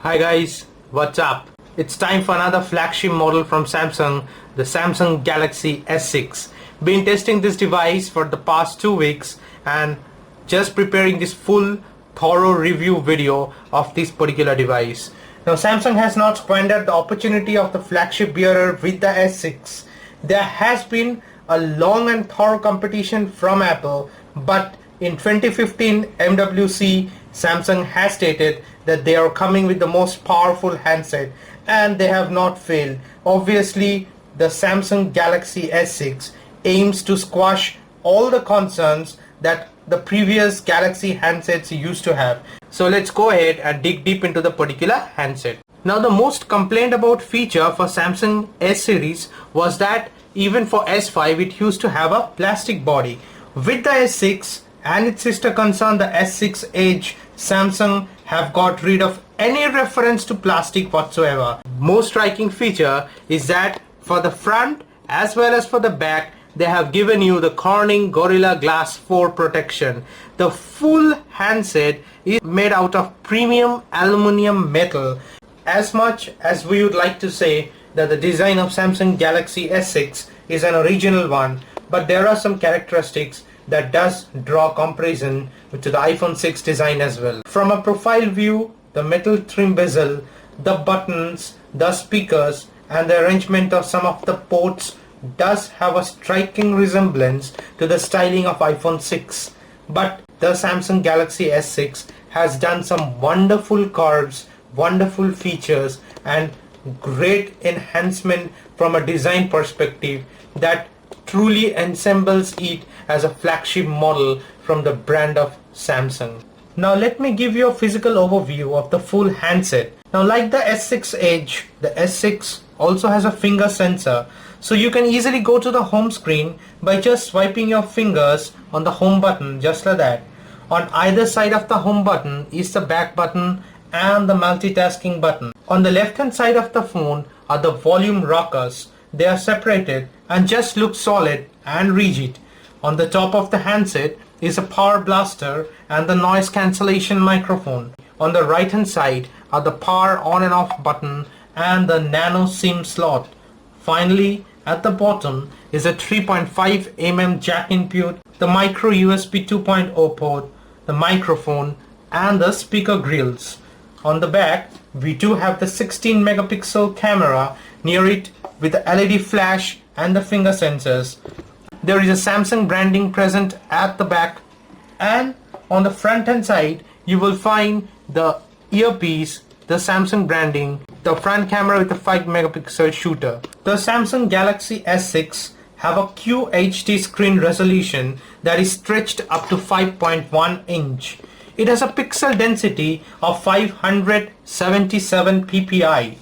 Hi guys, what's up? It's time for another flagship model from Samsung, the Samsung Galaxy S6. Been testing this device for the past 2 weeks and just preparing this full thorough review video of this particular device. Now Samsung has not squandered the opportunity of the flagship bearer with the S6. There has been a long and thorough competition from Apple, but in 2015 MWC, Samsung has stated that they are coming with the most powerful handset, and they have not failed. Obviously, the Samsung Galaxy S6 aims to squash all the concerns that the previous Galaxy handsets used to have. So let's go ahead and dig deep into the particular handset. Now the most complained about feature for Samsung S series was that even for S5 it used to have a plastic body. With the S6 and its sister concern the S6 Edge, Samsung have got rid of any reference to plastic whatsoever. Most striking feature is that for the front as well as for the back, they have given you the Corning Gorilla Glass 4 protection. The full handset is made out of premium aluminum metal. As much as we would like to say that the design of Samsung Galaxy S6 is an original one, but there are some characteristics that does draw comparison to the iPhone 6 design as well. From a profile view, the metal trim bezel, the buttons, the speakers and the arrangement of some of the ports does have a striking resemblance to the styling of iPhone 6. But the Samsung Galaxy S6 has done some wonderful curves, wonderful features and great enhancement from a design perspective that truly ensembles it as a flagship model from the brand of Samsung. Now let me give you a physical overview of the full handset. Now like the S6 Edge, the S6 also has a finger sensor, so you can easily go to the home screen by just swiping your fingers on the home button just like that. On either side of the home button is the back button and the multitasking button. On the left hand side of the phone are the volume rockers. They are separated and just look solid and rigid. On the top of the handset is a power blaster and the noise cancellation microphone. On the right hand side are the power on and off button and the nano SIM slot. Finally, at the bottom is a 3.5mm jack input, the micro USB 2.0 port, the microphone and the speaker grills. On the back, we do have the 16 megapixel camera near it with the LED flash and the finger sensors. There is a Samsung branding present at the back, and on the front hand side you will find the earpiece, the Samsung branding, the front camera with a 5 megapixel shooter. The Samsung Galaxy S6 have a QHD screen resolution that is stretched up to 5.1 inch. It has a pixel density of 577 ppi.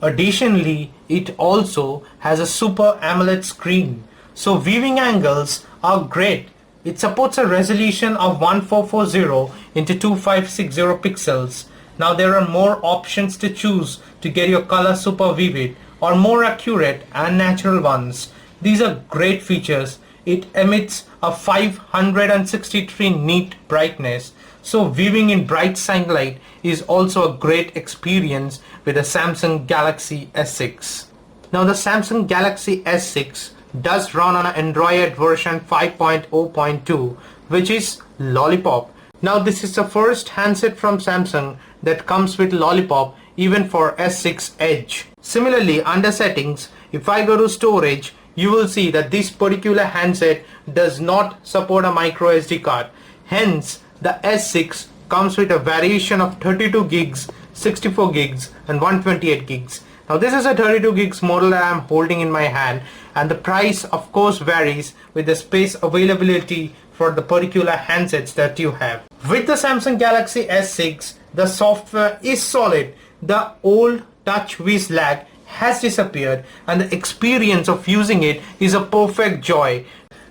Additionally, it also has a Super AMOLED screen, so viewing angles are great. It supports a resolution of 1440 into 2560 pixels. Now there are more options to choose to get your color super vivid or more accurate and natural ones. These are great features. It emits a 563 nit brightness, so viewing in bright sunlight is also a great experience with the Samsung Galaxy S6. Now the Samsung Galaxy S6 does run on an Android version 5.0.2, which is Lollipop. Now this is the first handset from Samsung that comes with Lollipop even for S6 Edge. Similarly, under settings, if I go to storage, you will see that this particular handset does not support a micro SD card. Hence, the S6 comes with a variation of 32 gigs, 64 gigs and 128 gigs. Now this is a 32 gigs model that I am holding in my hand, and the price of course varies with the space availability for the particular handsets that you have. With the Samsung Galaxy S6, the software is solid. The old TouchWiz lag has disappeared and the experience of using it is a perfect joy.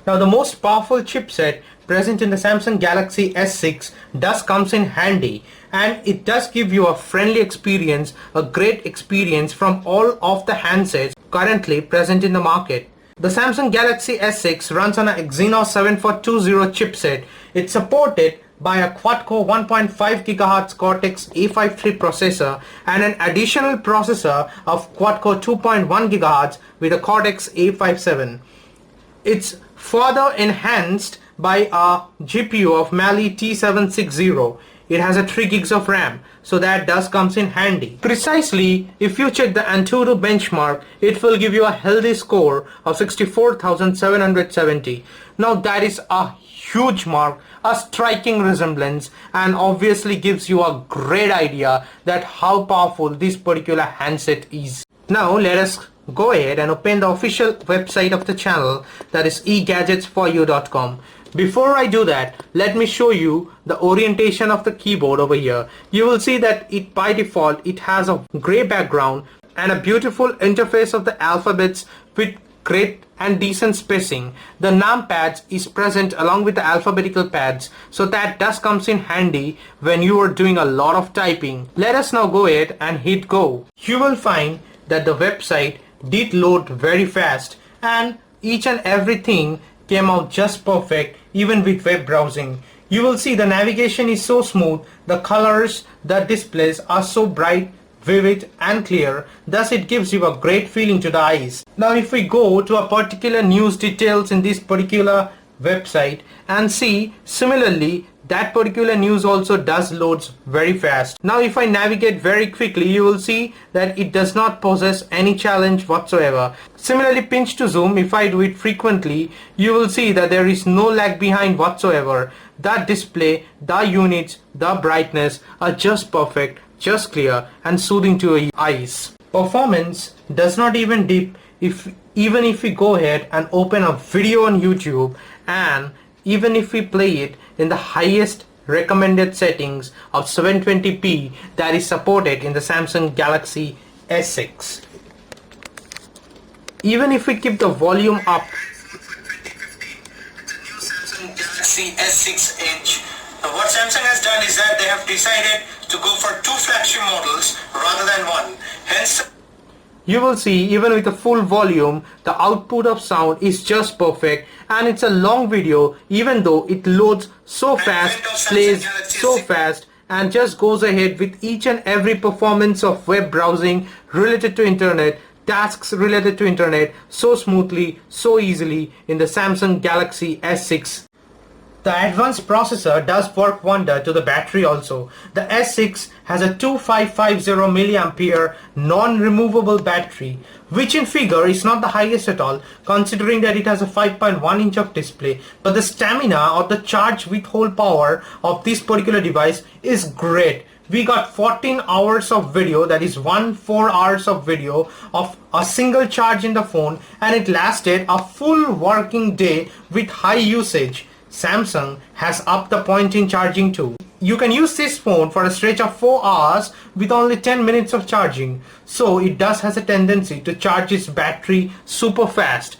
Now the most powerful chipset present in the Samsung Galaxy S6 does comes in handy, and it does give you a friendly experience, a great experience from all of the handsets currently present in the market. The Samsung Galaxy S6 runs on a Exynos 7420 chipset. It supported by a quad-core 1.5 GHz Cortex-A53 processor and an additional processor of quad-core 2.1 GHz with a Cortex-A57. It's further enhanced by a GPU of Mali T760. It has a 3 gigs of RAM, so that does comes in handy. Precisely, if you check the Antutu benchmark, it will give you a healthy score of 64,770. Now that is a huge mark, a striking resemblance, and obviously gives you a great idea that how powerful this particular handset is. Now let us go ahead and open the official website of the channel, that is egadgetsforyou.com. Before I do that, let me show you the orientation of the keyboard over here. You will see that it by default it has a gray background and a beautiful interface of the alphabets with great and decent spacing. The numpads is present along with the alphabetical pads, so that does comes in handy when you are doing a lot of typing. Let us now go ahead and hit go. You will find that the website did load very fast and each and everything came out just perfect even with web browsing. You will see the navigation is so smooth, the colors, the displays are so bright, vivid and clear, thus it gives you a great feeling to the eyes. Now if we go to a particular news details in this particular website and see similarly that particular news also does loads very fast. Now if I navigate very quickly, you will see that it does not possess any challenge whatsoever. Similarly, pinch to zoom, if I do it frequently, you will see that there is no lag behind whatsoever. The display, the units, the brightness are just perfect, just clear and soothing to your eyes. Performance does not even dip even if we go ahead and open a video on YouTube, and even if we play it in the highest recommended settings of 720p that is supported in the Samsung Galaxy S6. Even if we keep the volume up, Samsung Galaxy S6 Edge. Now what Samsung has done is that they have decided to go for two flagship models rather than one. Hence, you will see even with the full volume, the output of sound is just perfect, and it's a long video even though it loads so fast, plays so fast, and just goes ahead with each and every performance of web browsing related to internet, tasks related to internet so smoothly, so easily in the Samsung Galaxy S6. The advanced processor does work wonder to the battery also. The S6 has a 2550 mAh non-removable battery, which in figure is not the highest at all considering that it has a 5.1 inch of display, but the stamina or the charge withhold power of this particular device is great. We got 14 hours of video, that is 4 hours of video of a single charge in the phone, and it lasted a full working day with high usage. Samsung has upped the point in charging too. You can use this phone for a stretch of 4 hours with only 10 minutes of charging. So it does has a tendency to charge its battery super fast.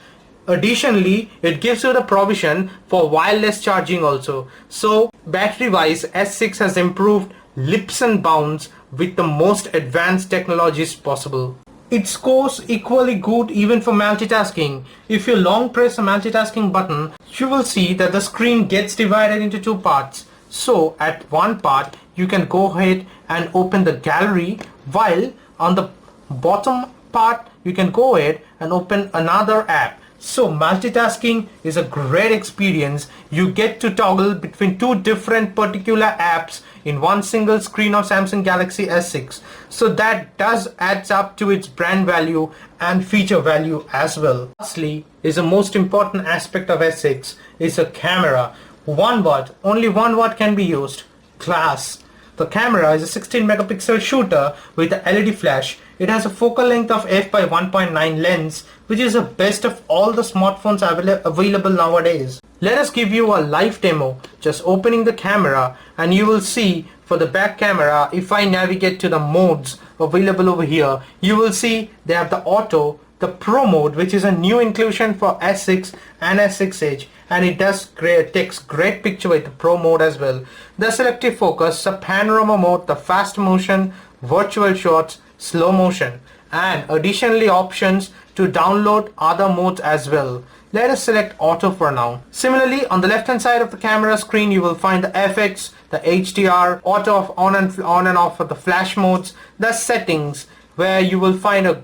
Additionally, it gives you the provision for wireless charging also. So battery wise, S6 has improved leaps and bounds with the most advanced technologies possible. It scores equally good even for multitasking. If you long press a multitasking button, you will see that the screen gets divided into two parts. So at one part, you can go ahead and open the gallery, while on the bottom part, you can go ahead and open another app. So multitasking is a great experience. You get to toggle between two different particular apps in one single screen of Samsung Galaxy S6. So that does adds up to its brand value and feature value as well. Lastly is the most important aspect of S6 is a camera. 1 watt, only 1 watt can be used. Class. The camera is a 16 megapixel shooter with a LED flash. It has a focal length of f/1.9 lens, which is the best of all the smartphones available nowadays. Let us give you a live demo, just opening the camera, and you will see for the back camera, if I navigate to the modes available over here, you will see they have the auto, the pro mode, which is a new inclusion for S6 and S6 Edge, and it takes great picture with the pro mode as well. The selective focus, the panorama mode, the fast motion, virtual shots, slow motion, and additionally options to download other modes as well. Let us select auto for now. Similarly, on the left hand side of the camera screen, you will find the FX, the HDR, auto on and off for the flash modes, the settings, where you will find a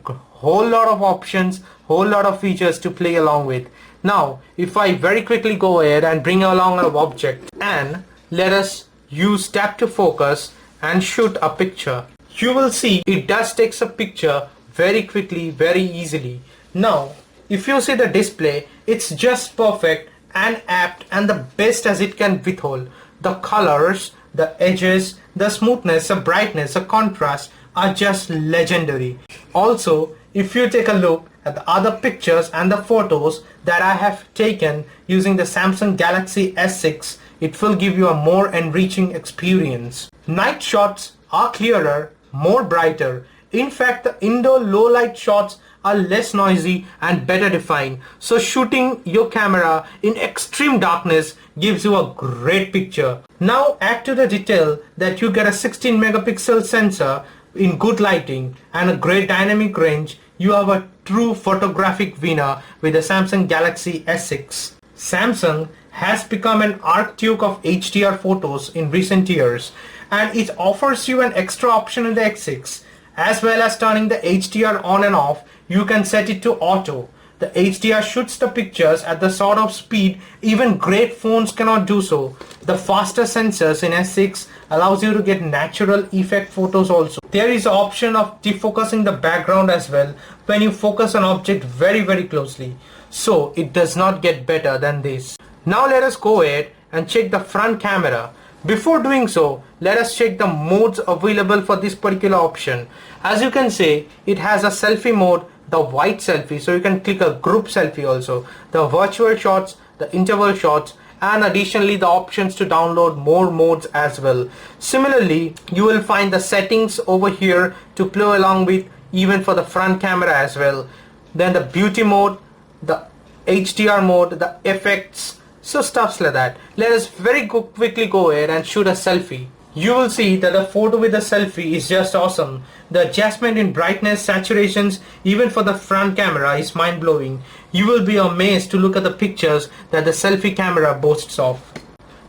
whole lot of options, whole lot of features to play along with. Now, if I very quickly go ahead and bring along an object and let us use tap to focus and shoot a picture, you will see it does takes a picture very quickly, very easily. Now, if you see the display, it's just perfect and apt and the best as it can withhold. The colors, the edges, the smoothness, the brightness, the contrast are just legendary. Also, if you take a look at the other pictures and the photos that I have taken using the Samsung Galaxy S6, it will give you a more enriching experience. Night shots are clearer, more brighter. In fact, the indoor low light shots are less noisy and better defined. So shooting your camera in extreme darkness gives you a great picture. Now add to the detail that you get a 16 megapixel sensor in good lighting and a great dynamic range. You have a true photographic winner with the Samsung Galaxy S6. Samsung has become an archduke of HDR photos in recent years, and it offers you an extra option in the S6. As well as turning the HDR on and off, you can set it to auto. The HDR shoots the pictures at the sort of speed even great phones cannot do so. The faster sensors in S6 allows you to get natural effect photos also. There is an option of defocusing the background as well when you focus an object very closely. So it does not get better than this. Now let us go ahead and check the front camera. Before doing so, let us check the modes available for this particular option. As you can see, it has a selfie mode, the wide selfie, so you can click a group selfie also, the virtual shots, the interval shots, and additionally the options to download more modes as well. Similarly, you will find the settings over here to play along with, even for the front camera as well. Then the beauty mode, the HDR mode, the effects, so stuffs like that. Let us quickly go ahead and shoot a selfie. You will see that the photo with the selfie is just awesome. The adjustment in brightness, saturations, even for the front camera is mind-blowing. You will be amazed to look at the pictures that the selfie camera boasts of.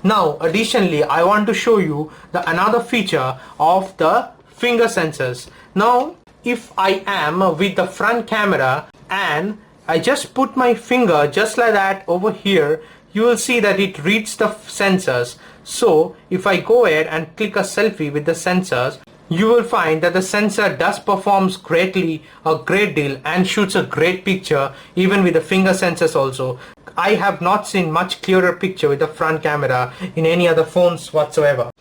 Now, additionally, I want to show you another feature of the finger sensors. Now, if I am with the front camera and I just put my finger just like that over here, you will see that it reads the sensors. So if I go ahead and click a selfie with the sensors, you will find that the sensor does performs greatly, a great deal, and shoots a great picture even with the finger sensors also. I have not seen much clearer picture with the front camera in any other phones whatsoever.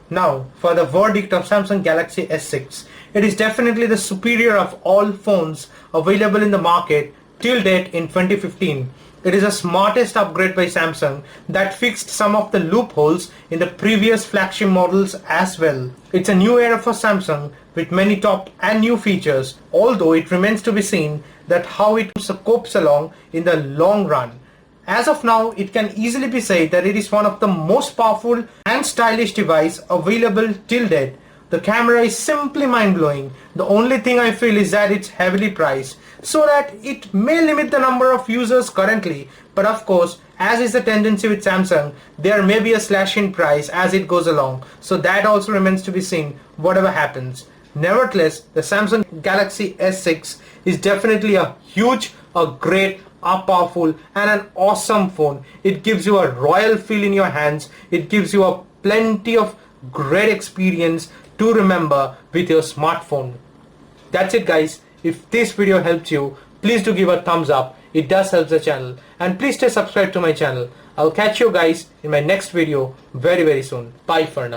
Now for the verdict of Samsung Galaxy S6, it is definitely the superior of all phones available in the market till date in 2015. It is the smartest upgrade by Samsung that fixed some of the loopholes in the previous flagship models as well. It's a new era for Samsung with many top and new features, although it remains to be seen that how it copes along in the long run. As of now, it can easily be said that it is one of the most powerful and stylish device available till date. The camera is simply mind-blowing. The only thing I feel is that it's heavily priced, so that it may limit the number of users currently. But of course, as is the tendency with Samsung, there may be a slash in price as it goes along. So that also remains to be seen, whatever happens. Nevertheless, the Samsung Galaxy S6 is definitely a huge, a great, a powerful and an awesome phone. It gives you a royal feel in your hands. It gives you a plenty of great experience to remember with your smartphone. That's it guys. If this video helps you, please do give a thumbs up. It does help the channel, and please stay subscribed to my channel. I'll catch you guys in my next video very soon. Bye for now.